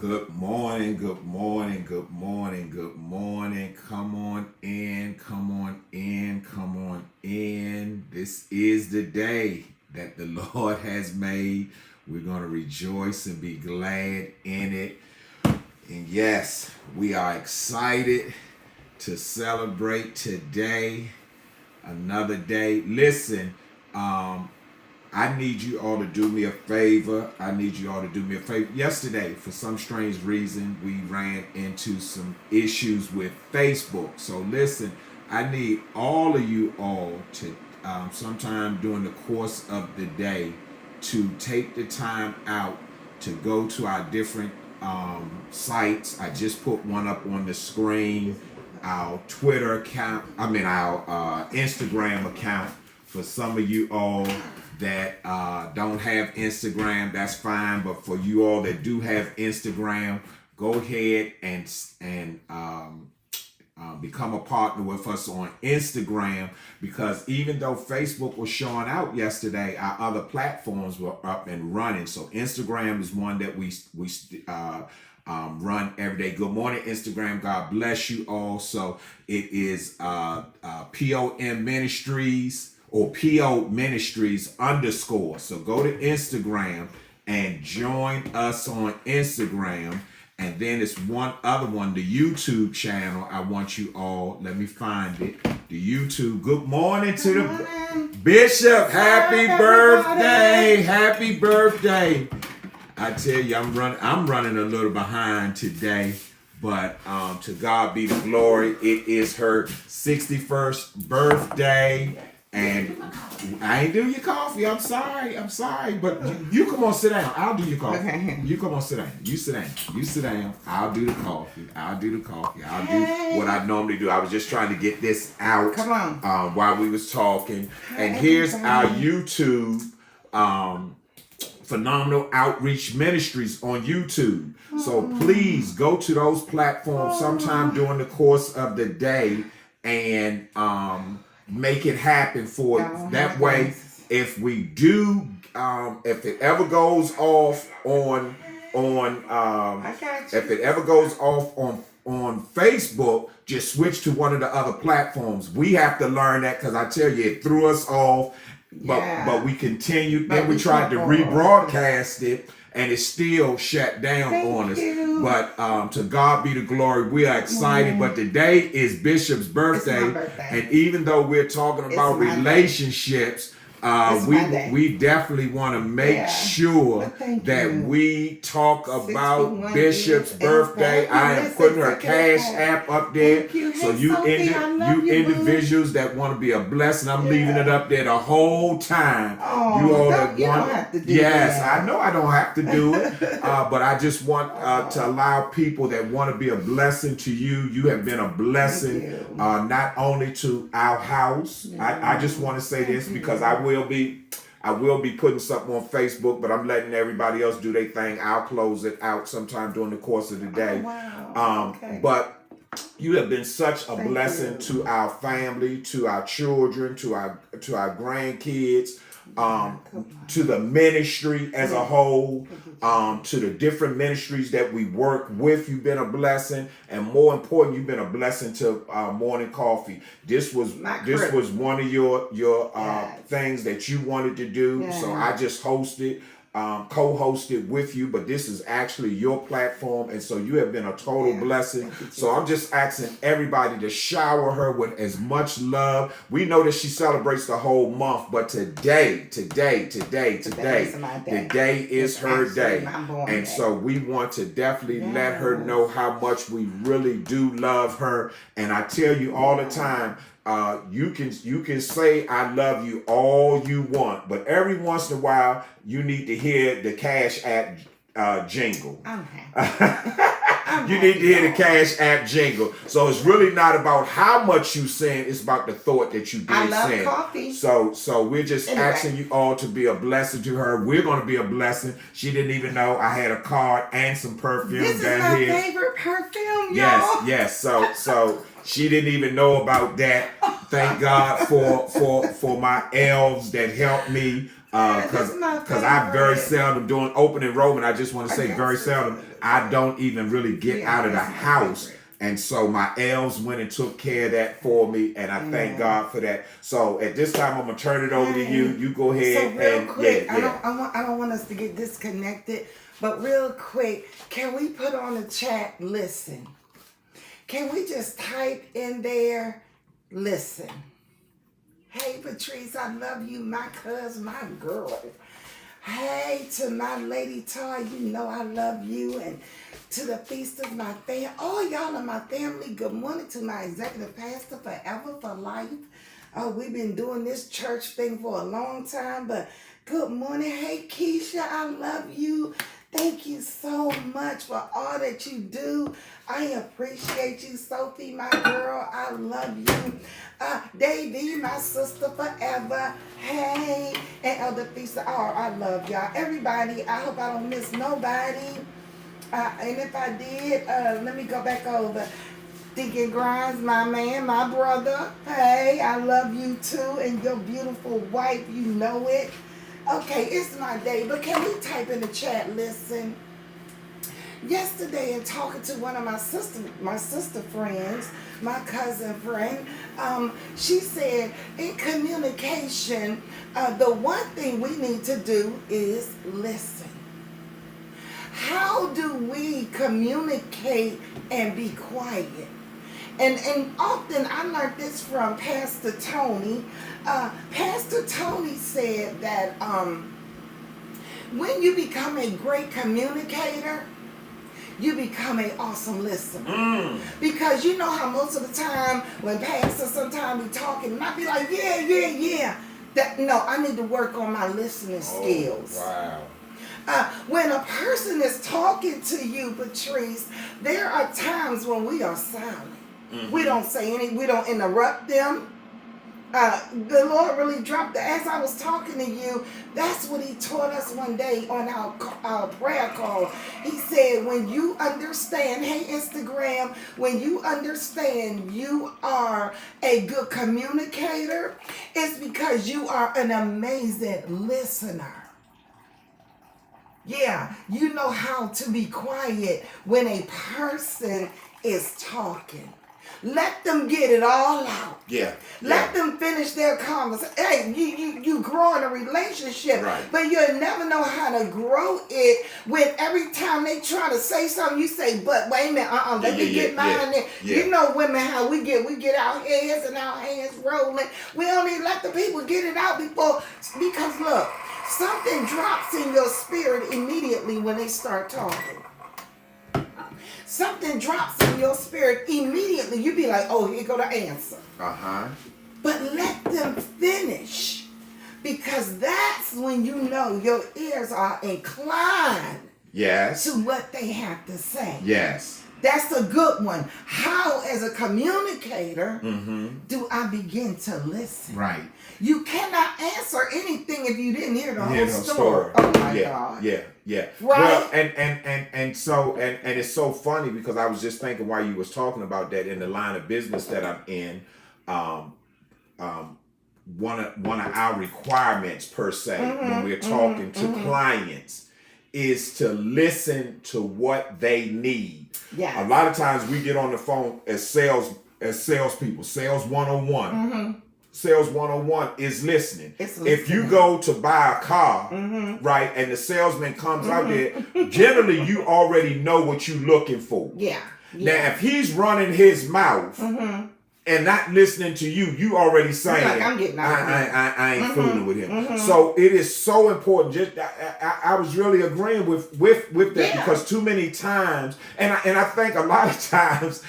Good morning, good morning, good morning, good morning. Come on in, come on in, come on in. This is the day that the Lord has made. We're going to rejoice and be glad in it. And yes, we are excited to celebrate today, another day. Listen, I need you all to do me a favor. Yesterday, for some strange reason, we ran into some issues with Facebook. So listen, I need all of you all to sometime during the course of the day to take the time out to go to our different sites. I just put one up on the screen. Our Twitter account, our Instagram account. For some of you all that don't have Instagram, that's fine. But for you all that do have Instagram, go ahead and become a partner with us on Instagram, because even though Facebook was showing out yesterday, our other platforms were up and running. So Instagram is one that we run every day. Good morning, Instagram. God bless you all. So it is POM Ministries or PO Ministries _. So go to Instagram and join us on Instagram. And then it's one other one, the YouTube channel. I want you all, let me find it. The YouTube. Good morning to the Bishop. Happy birthday. Happy birthday. I tell you, I'm running a little behind today, but to God be the glory. It is her 61st birthday, and I ain't do your coffee. I'm sorry, but you come on, sit down. I'll do your coffee. Okay. You come on, sit down. You sit down. I'll do the coffee. I'll do what I normally do. I was just trying to get this out. Come on. While we was talking, and here's our YouTube. Phenomenal Outreach Ministries on YouTube. So please go to those platforms sometime during the course of the day and make it happen for that way. If we do, if it ever goes off on Facebook, just switch to one of the other platforms. We have to learn that, because I tell you, it threw us off. But we continued. Then we tried to rebroadcast it, and it still shut down on us. But to God be the glory. We are excited. But today is Bishop's birthday, and even though we're talking about relationships, we definitely want to make sure that we talk about Bishop's birthday. I am putting her Cash App up there. So you individuals that want to be a blessing, I'm leaving it up there the whole time. You all that want, I know I don't have to do it, but I just want to allow people that want to be a blessing to you. You have been a blessing, not only to our house. I just want to say this, because I will be putting something on Facebook, but I'm letting everybody else do their thing. I'll close it out sometime during the course of the day. But you have been such a blessing to our family, to our children, to our grandkids, to the ministry as a whole, to the different ministries that we work with. You've been a blessing, and more important, you've been a blessing to Morning Coffee. This was one of your things that you wanted to do, so I just hosted. Co-hosted with you, but this is actually your platform, and so you have been a total blessing. So I'm just asking everybody to shower her with as much love. We know that she celebrates the whole month, but today, the day is her day, and so we want to definitely let her know how much we really do love her. And I tell you all the time, you can say I love you all you want, but every once in a while you need to hear the Cash App jingle. You need to hear the Cash App jingle. So it's really not about how much you send, it's about the thought that you did send. Coffee. So we're just asking you all to be a blessing to her. We're going to be a blessing. She didn't even know I had a card and some perfume this down here. This is my favorite perfume, y'all. Yes. So she didn't even know about that. Thank God for my elves that helped me Because I very seldom doing open enrollment. I just want to say very seldom. I don't even really get out of the house. And so my elves went and took care of that for me, and I thank God for that. So at this time, I'm gonna turn it over to you. You go ahead. So real quick, I don't want us to get disconnected, but real quick, can we put on the chat? Listen. Can we just type in there? Listen. Hey Patrice, I love you, my cousin, my girl. Hey to my lady Toy, you know I love you, and to the feast of my family. Oh, y'all are my family. Good morning to my executive pastor, Forever for Life. Oh, we've been doing this church thing for a long time, but good morning. Hey, Keisha, I love you. Thank you so much for all that you do. I appreciate you, Sophie, my girl. I love you. Davey, my sister forever. Hey, and Elder Feaster. Oh, I love y'all. Everybody, I hope I don't miss nobody. And if I did, let me go back over. Deacon Grimes, my man, my brother. Hey, I love you too. And your beautiful wife, you know it. Okay, it's my day, but can we type in the chat, listen? Yesterday, in talking to one of my sister friends, my cousin friend, she said in communication, the one thing we need to do is listen. How do we communicate and be quiet? And often I learned this from Pastor Tony. Pastor Tony said that when you become a great communicator, you become an awesome listener. Because you know how most of the time when Pastor sometimes be talking, and I be like, yeah. No, I need to work on my listening skills. Wow. When a person is talking to you, Patrice, there are times when we are silent. We don't say anything. We don't interrupt them. The Lord really dropped as I was talking to you. That's what He taught us one day on our prayer call. He said, when you understand, hey Instagram, when you understand you are a good communicator, it's because you are an amazing listener. Yeah, you know how to be quiet when a person is talking. Let them get it all out. Yeah. Let them finish their conversation. Hey, you grow in a relationship, right, but you'll never know how to grow it when every time they try to say something, you say, but wait a minute, let me get mine in. You know women, how we get our heads and our hands rolling. We don't even let the people get it out because look, something drops in your spirit immediately when they start talking. Something drops in your spirit immediately. You be like, oh, here go the answer. But let them finish. Because that's when you know your ears are inclined to what they have to say. Yes. That's a good one. How, as a communicator, do I begin to listen? Right. You cannot answer anything if you didn't hear the whole story. Oh my God. Yeah. Right. Well, and so it's so funny because I was just thinking while you was talking about that in the line of business that I'm in, one of our requirements per se when we're talking to clients is to listen to what they need. Yeah. A lot of times we get on the phone as salespeople, sales 101. Sales 101 is listening. If you go to buy a car, right, and the salesman comes out there, generally you already know what you're looking for. Yeah. Now, if he's running his mouth and not listening to you, you already saying, like, I'm getting out I ain't fooling with him. So it is so important. Just I was really agreeing with that because too many times, and I think a lot of times,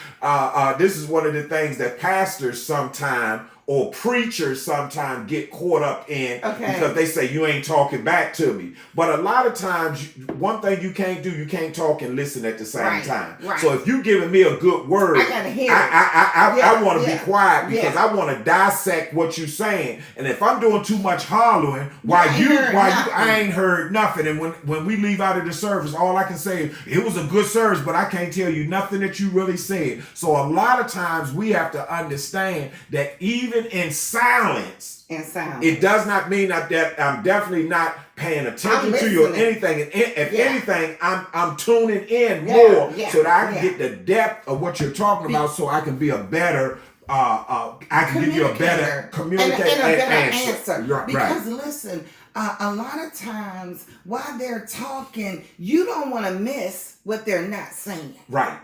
this is one of the things that pastors sometimes or preachers sometimes get caught up in because they say you ain't talking back to me. But a lot of times, one thing you can't do, you can't talk and listen at the same time. Right. So if you giving me a good word, I gotta hear I want to be quiet because I want to dissect what you're saying. And if I'm doing too much hollering, I ain't heard nothing. And when we leave out of the service, all I can say is it was a good service, but I can't tell you nothing that you really said. So a lot of times we have to understand that even even in silence, it does not mean that I'm definitely not paying attention to you or anything. And if anything, I'm tuning in more so that I can get the depth of what you're talking about, so I can be a better I can give you a better communicator and a better answer. Because listen, a lot of times while they're talking, you don't want to miss what they're not saying. Right.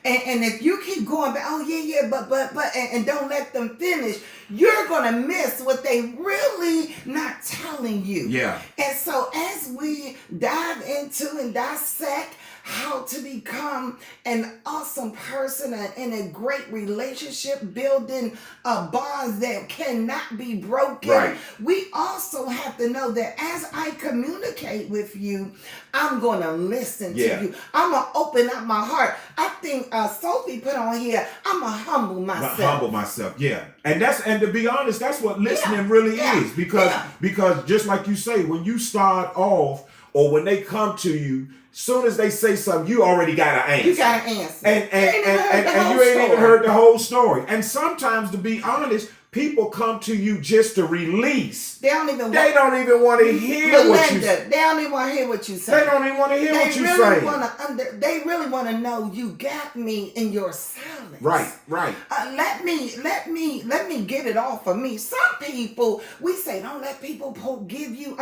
And if you keep going back, but, and don't let them finish, you're going to miss what they really not telling you. Yeah. And so as we dive into and dissect how to become an awesome person and a great relationship, building bonds that cannot be broken. Right. We also have to know that as I communicate with you, I'm going to listen to you. I'm going to open up my heart. I think Sophie put on here, I'm going to humble myself. Yeah. And to be honest, that's what listening really is. Because just like you say, when you start off or when they come to you, soon as they say something, you already got an answer. You got an answer. And you ain't even heard the whole story. And sometimes, to be honest, people come to you just to release. They don't even want to hear what you say. They don't even want to hear what you say. They don't even want to hear what you say. They really want to know you got me in your silence. Right. Let me get it off of me. Some people, we say, don't let people give you.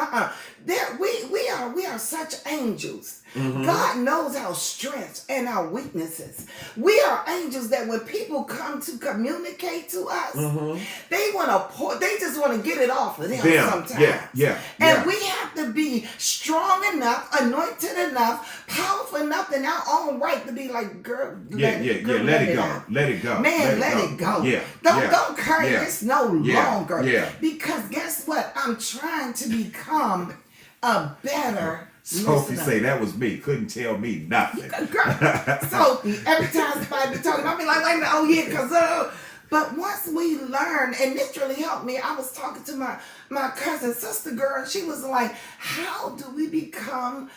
We are such angels. Mm-hmm. God knows our strengths and our weaknesses. We are angels that when people come to communicate to us, they want to pour. They just want to get it off of them sometimes. And we have to be strong enough, anointed enough, powerful enough in our own right to be like, girl, let it go. Man, let it go. Don't carry this no longer. Because guess what? I'm trying to become a better Sophie say that was me. Couldn't tell me nothing. Girl, Sophie, every time somebody be talking, I'll be like, wait a minute, oh yeah, because but once we learn, and this really helped me, I was talking to my cousin sister girl, and she was like, how do we become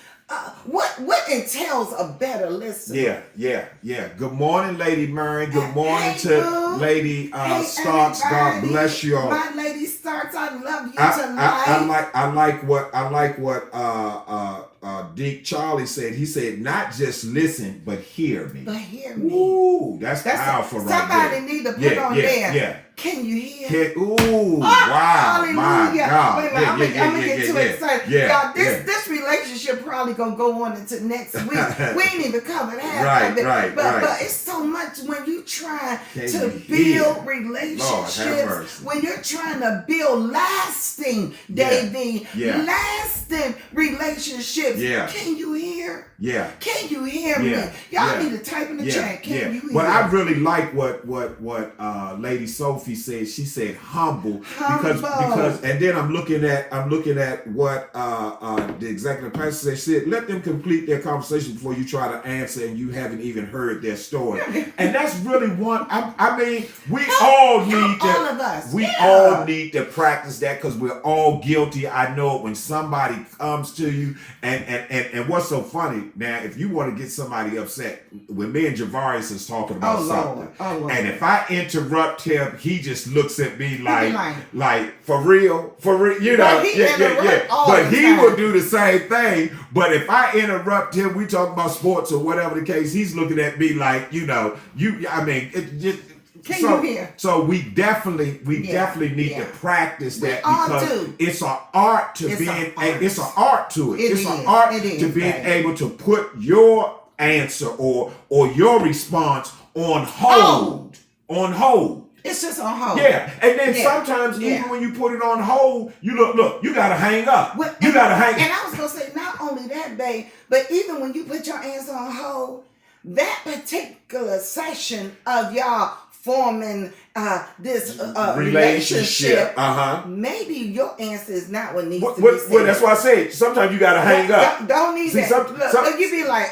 what entails a better listener? Yeah. Good morning, Lady Murray. Good morning to Lady Starks. God bless you all. My Lady Starks, I love you tonight. I like what Deke Charlie said. He said, not just listen, but hear me. Ooh, that's powerful right there. Somebody need to put on there. Yeah. Can you hear? Ooh, wow, hallelujah. My God. Wait, I'm gonna get too excited. Y'all, this relationship probably gonna go on into next week. We ain't even covered half of it. But it's so much when you try to build relationships, when you're trying to build lasting, Davey, lasting relationships. Can you hear? Can you hear me? Y'all need to type in the chat. Can you hear? But I really like what Lady Sophie said. She said humble. Because and then I'm looking at what the executive pastor said. Let them complete their conversation before you try to answer, and you haven't even heard their story. And that's really one. I mean, we all need to practice that, because we're all guilty. I know it when somebody comes to you, and what's so funny now, if you want to get somebody upset, when me and Javarius is talking about something, and if I interrupt him, he just looks at me like for real, you know, But he will do the same thing. But if I interrupt him, we talk about sports or whatever the case, he's looking at me like, you know, it just. You hear? So we definitely need to practice that, because it's an art to it's an art to it. It's an art to being able to put your answer or your response on hold. On hold. It's just on hold. Yeah. And then sometimes even when you put it on hold, you look, you gotta hang up. You gotta hang up. And I was gonna say, not only that, babe, but even when you put your answer on hold, that particular session of y'all forming this relationship, maybe your answer is not what needs to be said. Well, that's why I said sometimes you gotta hang up. Don't need that. Look, you be like,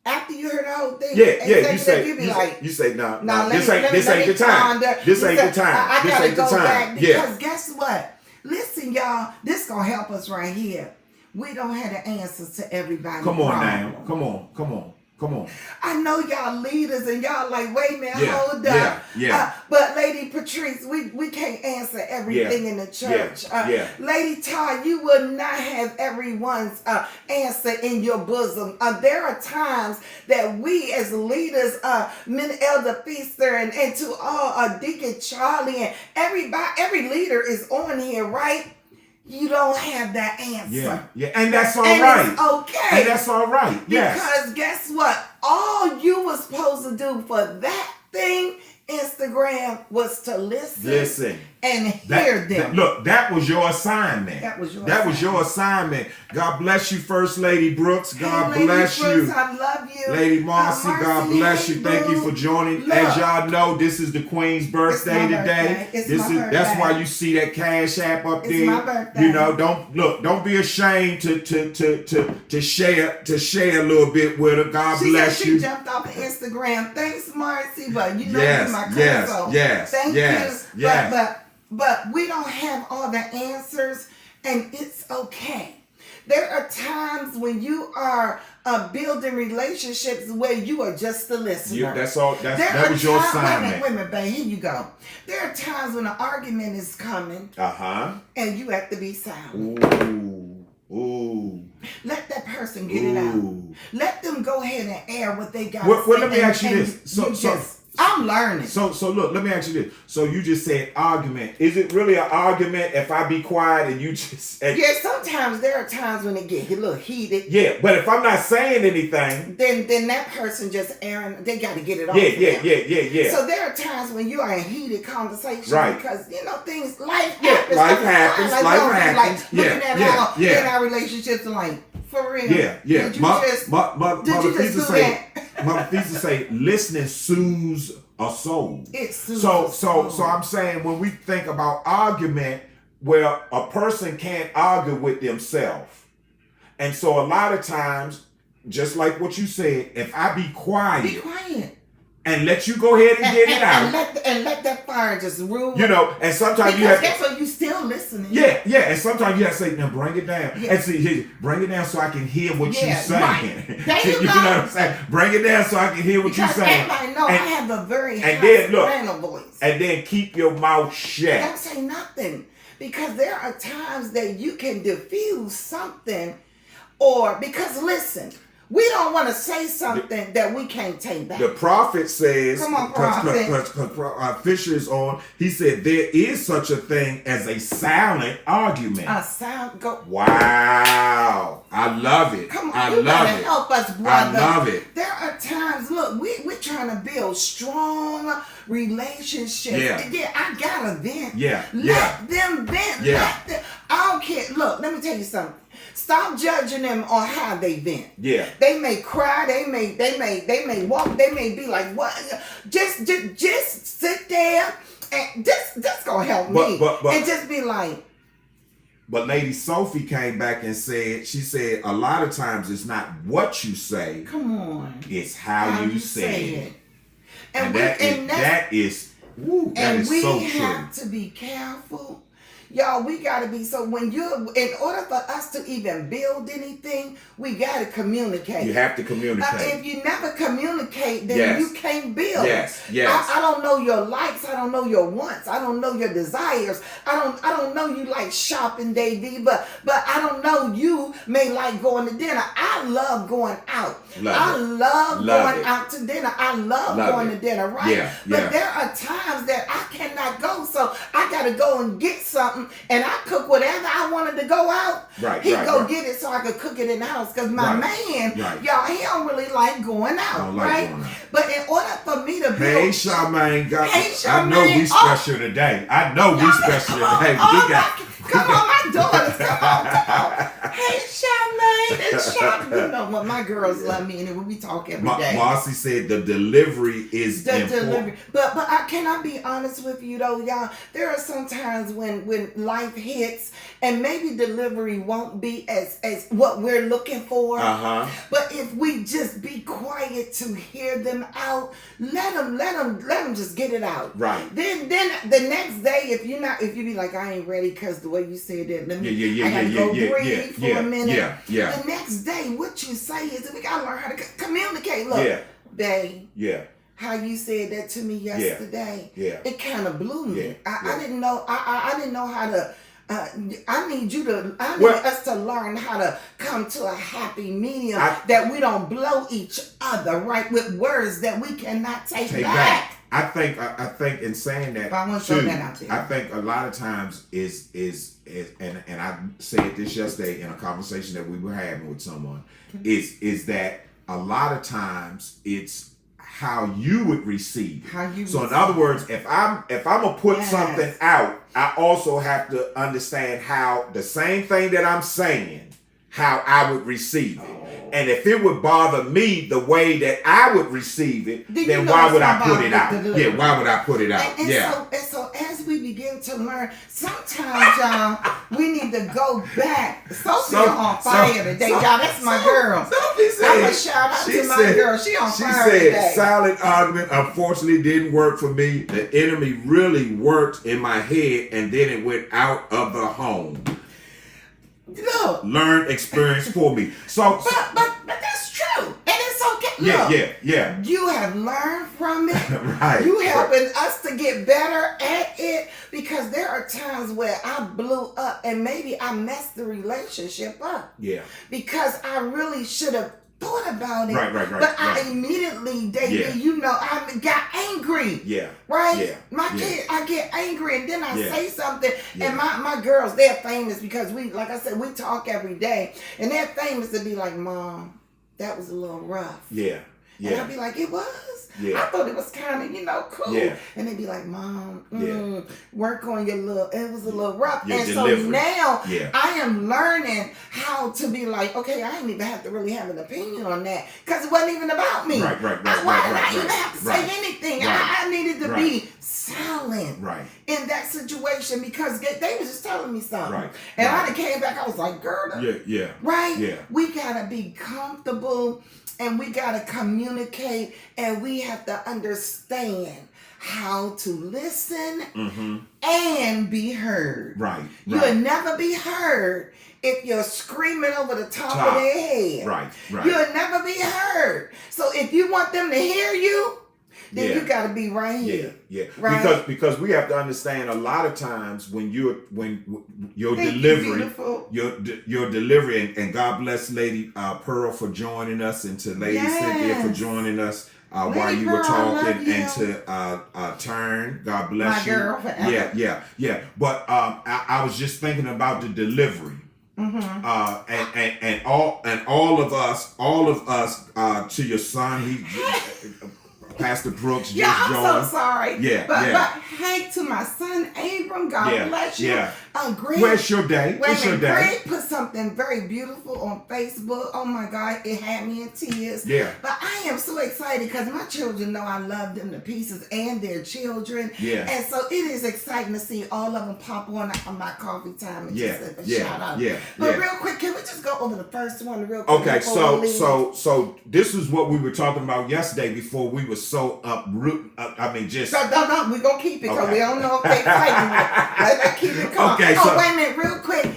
after you heard the whole thing, you say no, this ain't the time. This ain't the time. I gotta go back, because guess what? Listen, y'all, this gonna help us right here. We don't have the answers to everybody's problem. Come on. I know y'all leaders and y'all like, wait a minute, hold up. But Lady Patricia, Patrice, we can't answer everything in the church. Lady Todd, you will not have everyone's answer in your bosom. There are times that we as leaders, Elder Feaster and to all Deacon Charlie and everybody, every leader is on here, right? You don't have that answer. Yeah, and that's all right. It's okay. And that's all right. Yes. Because guess what? All you were supposed to do for that thing, Instagram, was to listen. And hear them. Look, that was your assignment. That was your assignment. God bless you, First Lady Brooks. God Lady bless Brooks, you. I love you. Lady Marcy, God bless you. Thank you for joining. Look, as y'all know, this is the Queen's birthday today. That's why you see that Cash App up there. It's my birthday. You know, don't be ashamed to share a little bit with her. God bless you. She jumped off of Instagram. Thanks, Marcy, but you know yes, you're my cousin. Yes. Thank you. Yes. But we don't have all the answers, and it's okay. There are times when you are building relationships where you are just a listener. That was your assignment. Wait a minute, babe. Here you go. There are times when an argument is coming, and you have to be silent. Ooh. Let that person get it out. Let them go ahead and air what they got. Well, let me ask you this. I'm learning. So look, let me ask you this. So you just said argument. Is it really an argument if I be quiet and you just... Yeah, sometimes there are times when it get a little heated. Yeah, but if I'm not saying anything... Then that person just airing, they got to get it off. Yeah. So there are times when you are in heated conversation. Right. Because, things, life happens. Life happens. Like, looking at how in our relationships, like, for real. Yeah. Mother Feaster say, listening soothes a soul. It soothes So I'm saying when we think about argument, where a person can't argue with themselves. And so a lot of times, just like what you said, if I be quiet. And let you go ahead and get it out. And let that fire just rule. And sometimes you have to... That's when you still listening. Yeah. And sometimes you have to say, now bring it down. Yeah. And see, bring it down so I can hear what you're saying. Right. There you go. You know what I'm saying? Bring it down so I can hear what you're saying. Everybody know I have a very high soprano voice. And then keep your mouth shut. Don't say nothing. Because there are times that you can diffuse something because listen, we don't want to say something that we can't take back. The prophet says, come on, prophet. Fisher is on, he said, there is such a thing as a silent argument. Wow. I love it. Come on, you gotta help us, brother. I love it. There are times, look, we're trying to build strong relationships. Yeah, I got to vent. Let them vent. I don't care. Look, let me tell you something. Stop judging them on how they vent. Yeah. They may cry, they may walk, they may be like, what? Just sit there and this gonna help me. And just be like. But Lady Sophie came back and said, she said, a lot of times it's not what you say. Come on. It's how you say it. And we so have to be careful. Y'all, we got to be, so in order for us to even build anything, we got to communicate. You have to communicate. If you never communicate, then you can't build. Yes. I don't know your likes. I don't know your wants. I don't know your desires. I don't know you like shopping, Davey, but I don't know you may like going to dinner. I love going out. I love going out to dinner. I love going to dinner, right? But there are times that I cannot go, so I got to go and get something. And I cook whatever I wanted to go out. He get it so I could cook it in the house. Because my man, y'all, he don't really like going out, right? But in order for me to build... Hey, Charmaine. I know we special today. Come on, my daughters. Come on. Hey, Charmaine and Charmaine. You know what? My girls love me, and we talk every day. Marcy said the delivery is important. But can I be honest with you, though, y'all? There are some times when life hits, and maybe delivery won't be as what we're looking for. But if we just be quiet to hear them out, let them just get it out. Right. Then the next day, if you be like, I ain't ready because the way you said that, I gotta go breathe for a minute. The next day, what you say is that we gotta learn how to communicate. Look, babe. how you said that to me yesterday. Yeah. It kind of blew me. Yeah. I didn't know. I didn't know how to. I need us to learn how to come to a happy medium that we don't blow each other, right, with words that we cannot take back. I think in saying that, I want to throw that out there. I think a lot of times is and I said this yesterday in a conversation that we were having with someone, is that a lot of times it's how you would receive it. So in other words, if I'm gonna put something out, I also have to understand how the same thing that I'm saying, how I would receive it. And if it would bother me the way that I would receive it, then why would I put it out? Yeah, why would I put it out? So as we begin to learn, sometimes, y'all, we need to go back. Sophie on fire today, y'all. That's my girl. Sophie said, I'm going to shout out to my girl. She on fire today. She said, silent argument unfortunately didn't work for me. The enemy really worked in my head, and then it went out of the home. Look. Learned experience for me. But that's true. And it's okay. Look, Yeah. You have learned from it. Right. You helping us to get better at it, because there are times where I blew up and maybe I messed the relationship up. Yeah. Because I really should have thought about it. Right. But I immediately, I got angry. Yeah. Right? Yeah. My kid, I get angry and then I say something. And my girls, they're famous because like I said, we talk every day. And they're famous to be like, Mom, that was a little rough. Yeah. And I'll be like, it was? Yeah. I thought it was kind of, cool. Yeah. And they'd be like, Mom, work on it was a little rough. Your and delivery. So now Yeah. I am learning how to be like, okay, I didn't even have to really have an opinion on that, because it wasn't even about me. Right. Why did I even have to say anything? Right. I needed to be silent in that situation, because they was just telling me something. Right. And I done came back, I was like, girl. Yeah. Right? Yeah. We got to be comfortable, and we got to communicate, and we have to understand how to listen and be heard. Right. You'll never be heard if you're screaming over the top of their head. Right. You'll never be heard. So if you want them to hear you, then you got to be right here. Yeah. Right? Because we have to understand, a lot of times when your Thank delivery, and God bless Lady Pearl for joining us, and to Lady Cynthia for joining us while you were talking, and to Turn, God bless you. My girl forever. Yeah. But I was just thinking about the delivery. And all of us, to your son, Pastor Brooks just I'm joined. so sorry. But hey, to my son Abram, God bless you. Greg, where's your day? It's your day. Greg put something very beautiful on Facebook. Oh my God, it had me in tears. Yeah. But I am so excited because my children know I love them to pieces, and their children. Yeah. And so it is exciting to see all of them pop on my coffee time and just a shout out. But real quick, can we just go over the first one real quick? Okay, so this is what we were talking about yesterday before we were so uproot. No, we're going to keep it, because we don't know if they fighting. Let's keep it calm. Okay, wait a minute, real quick.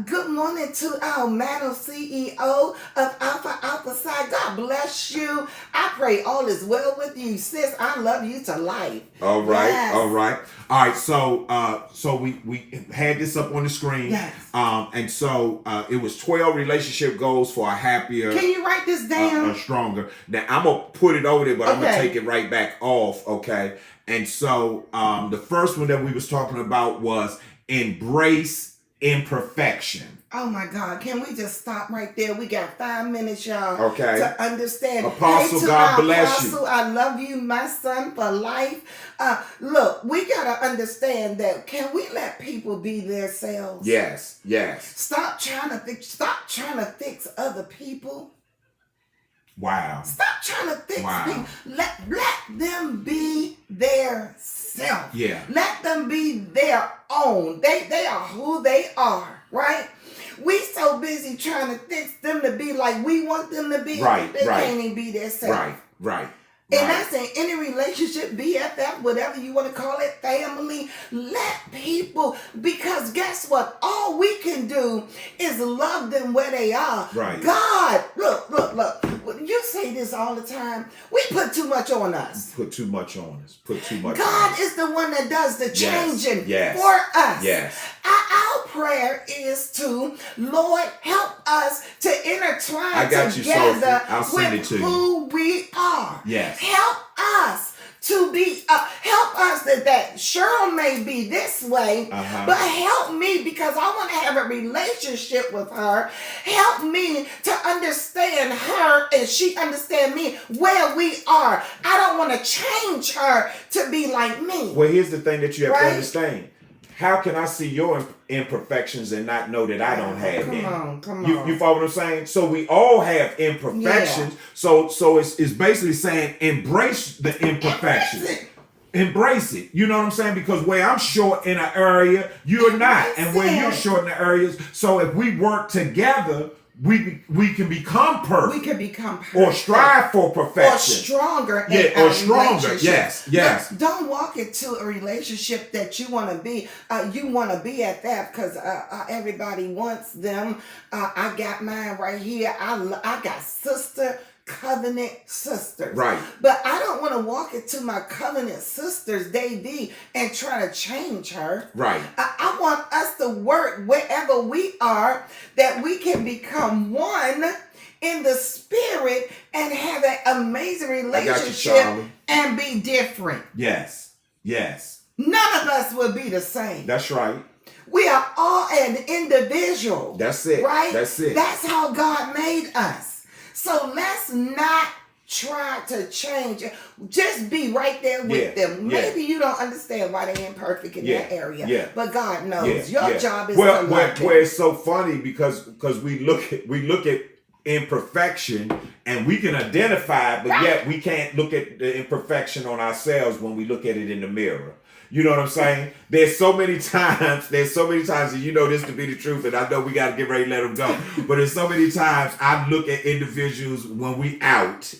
Good morning to our Madam CEO of Alpha Psi. God bless you. I pray all is well with you, sis. I love you to life. All right, yes. all right. So we had this up on the screen. Yes. And so it was 12 relationship goals for a happier. Can you write this down? Stronger. Now I'm gonna put it over there, but I'm gonna take it right back off. Okay. And so the first one that we was talking about was embrace imperfection. Oh my God, can we just stop right there? We got 5 minutes, y'all, okay, to understand. Apostle, God bless you. I love you, my son, for life. Look, we got to understand that. Can we let people be themselves? Yes. Stop trying to fix other people. Wow. Stop trying to fix people. Let them be their self. Yeah. Let them be their own. They are who they are, right? We so busy trying to fix them to be like we want them to be. Right. They can't even be their self. Right. And that's in any relationship, BFF, whatever you want to call it, family. Let people, because guess what? All we can do is love them where they are. Right. God, look. You say this all the time. We put too much on us. Put too much on us. Put too much God on us. is the one that does the changing Yes. for us. Yes. Our prayer is to, Lord, help us to intertwine together with who we are. Yes. Help us to be, help us that Cheryl may be this way, but help me because I want to have a relationship with her. Help me to understand her and she understand me where we are. I don't want to change her to be like me. Well, here's the thing that you have to understand. How can I see your imperfections and not know that I don't have them? Come on. You follow what I'm saying? So we all have imperfections. Yeah. So it's basically saying embrace the imperfections. Embrace it. You know what I'm saying? Because where I'm short in an area, you're not. And where you're short in the areas. So if we work together, we can become perfect. We can become perfect. Or strive for perfection. Or stronger. Yeah, or stronger. Yes. Don't walk into a relationship that you want to be. You want to be at that because everybody wants them. I got mine right here. I got sister covenant sisters. Right. But I don't want to walk into my covenant sisters, Davy, and try to change her. Right. I want us to work wherever we are that we can become one in the spirit and have an amazing relationship and be different. Yes. None of us will be the same. That's right. We are all an individual. That's it. Right? That's it. That's how God made us. So let's not try to change it. Just be right there with them. Maybe you don't understand why they're imperfect in that area. But God knows. Your job is to love them. Where it's so funny because we look at imperfection and we can identify it, but yet we can't look at the imperfection on ourselves when we look at it in the mirror. You know what I'm saying? There's so many times, and you know this to be the truth, and I know we got to get ready to let them go. But there's so many times I look at individuals when we out,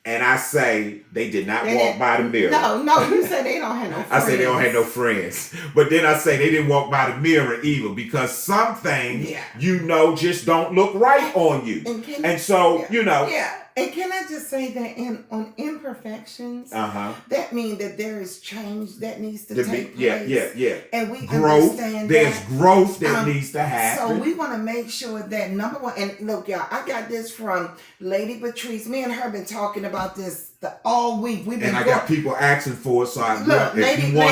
and I say they did not walk by the mirror. No, you said they don't have no friends. I say they don't have no friends. But then I say they didn't walk by the mirror either because some things, just don't look right on you. And so, Yeah. And can I just say that on imperfections, that means that there is change that needs to take place. Yeah. And we growth, understand there's growth that needs to happen. So we want to make sure that number one, and look, y'all, I got this from Lady Patrice. Me and her been talking about this all week. I got people asking for it, so I'll send it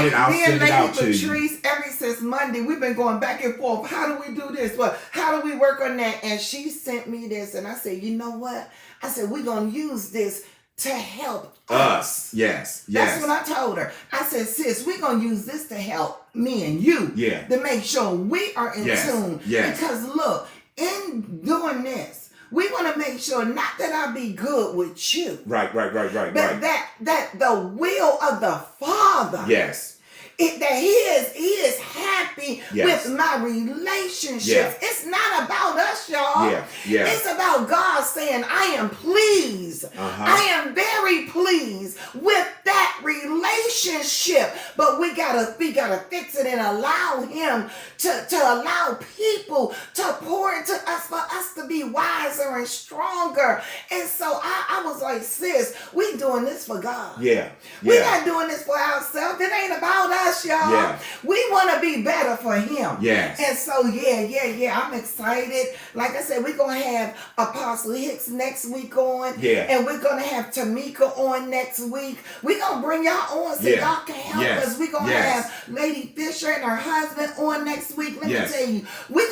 out to you. Lady Patrice, ever since Monday, we've been going back and forth. How do we do this? Well, how do we work on that? And she sent me this, and I said, you know what? I said, we're going to use this to help us. Yes. That's what I told her. I said, sis, we're going to use this to help me and you. To make sure we are in tune. Because look, in doing this, we want to make sure not that I be good with you. Right. But that the will of the Father. That he is happy with my relationships. It's not about us, y'all. It's about God saying, I am pleased. I am very pleased with that relationship. But we gotta fix it and allow him to allow people to pour into us for us to be wiser and stronger. And so I was like, sis, we doing this for God. We're not doing this for ourselves. It ain't about us. Y'all. We want to be better for him. And so, I'm excited. Like I said, we're going to have Apostle Hicks next week on. And we're going to have Tamika on next week. We're going to bring y'all on so y'all can help us. We're going to have Lady Fisher and her husband on next week. Let me tell you, we're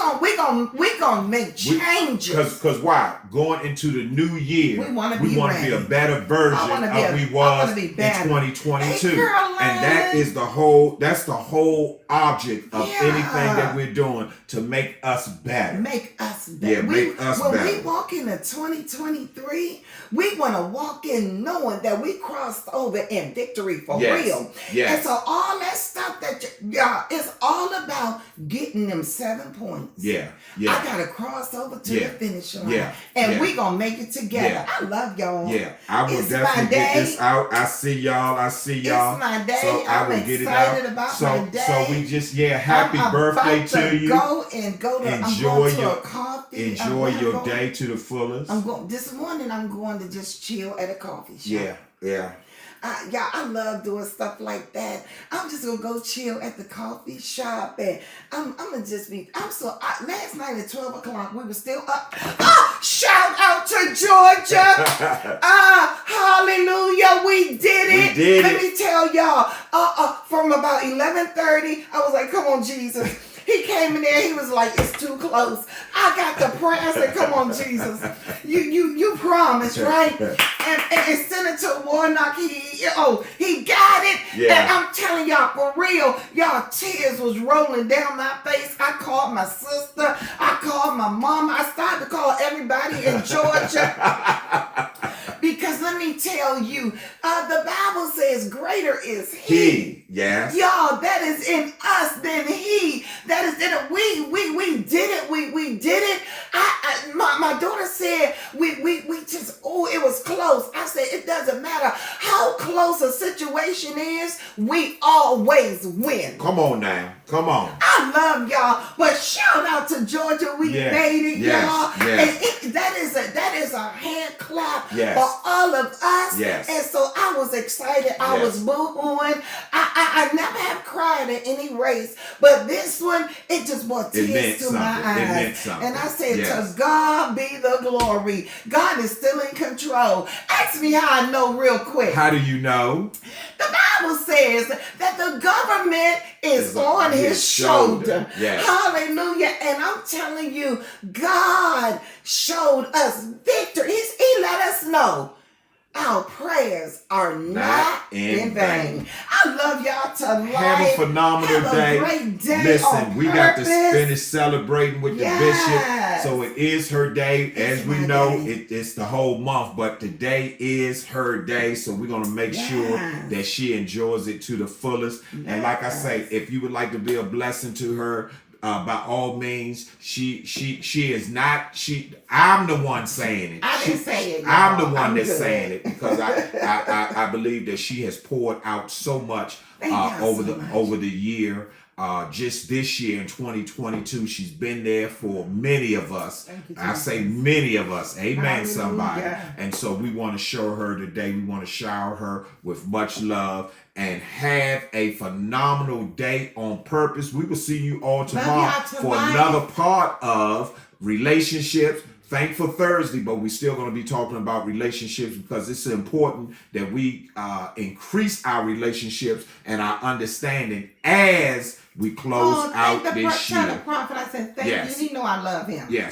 gonna make changes. Because why? Going into the new year, we want to be a better version of we was in 2022. And that is the whole object of anything that we're doing to make us better. Make us better. When we walk into 2023, we want to walk in knowing that we crossed over in victory for real. And so all that stuff that y'all, it's all about getting them 7 points. Yeah. Yeah. I gotta cross over to the finish line. Yeah. And we gonna make it together. Yeah. I love y'all. Yeah. I will It's definitely my get day. this out. I see y'all. It's my day. So I I'm will get it excited out. about So my day. so we just happy I'm birthday about to you. Go to Enjoy I'm going to your a coffee. Enjoy your day to the fullest. This morning I'm going to just chill at a coffee shop. Yeah. Yeah. Y'all, I love doing stuff like that. I'm just gonna go chill at the coffee shop, and I'm gonna just be. Last night at 12 o'clock we were still up. Shout out to Georgia! Hallelujah! We did it. We did Let it. me tell y'all. From about 11:30, I was like, "Come on, Jesus." He came in there. He was like, "It's too close." I got the prayer. I said, "Come on, Jesus. You promised, right?" And Senator Warnock, he got it. Yeah. And I'm telling y'all, for real, y'all, tears was rolling down my face. I called my sister. I called my mom. I started to call everybody in Georgia. Because let me tell you, the Bible says greater is he. Yes. Y'all, that is in us than he. That is in it. We did it. We did it. My daughter said we just, it was close. I said, it doesn't matter how close a situation is, we always win. Come on now. Come on. I love y'all, but shout out to Georgia. We made it, y'all. Yes. And that is a hand clap Yes. for all of us. Yes. And so I was excited. I was boo-hooing. I never have cried in any race, but this one, it just brought tears to my eyes. It meant something. And I said, to God be the glory. God is still in control. Ask me how I know real quick. How do you know? The Bible says that the government is on his shoulder. Yes. Hallelujah. And I'm telling you, God showed us victory. He let us know our prayers are not in vain. I love y'all tonight. Have a phenomenal day. Have a great day. Listen, we got to purpose. finish celebrating with the bishop. So it is her day. As we know, it's the whole month, but today is her day. So we're going to make sure that she enjoys it to the fullest. And like I say, if you would like to be a blessing to her, by all means, she is not. I'm the one saying it. I didn't say it. I'm the one that's saying it because I believe that she has poured out so much over the year. Just this year in 2022, she's been there for many of us. I say many of us. Amen, hallelujah. Somebody. And so we want to show her today. We want to shower her with much love and have a phenomenal day on purpose. We will see you all tomorrow for another part of relationships. Thankful Thursday, but we're still going to be talking about relationships because it's important that we increase our relationships and our understanding as we close out this year. Tell the prophet I said thank you. He know I love him. Yes.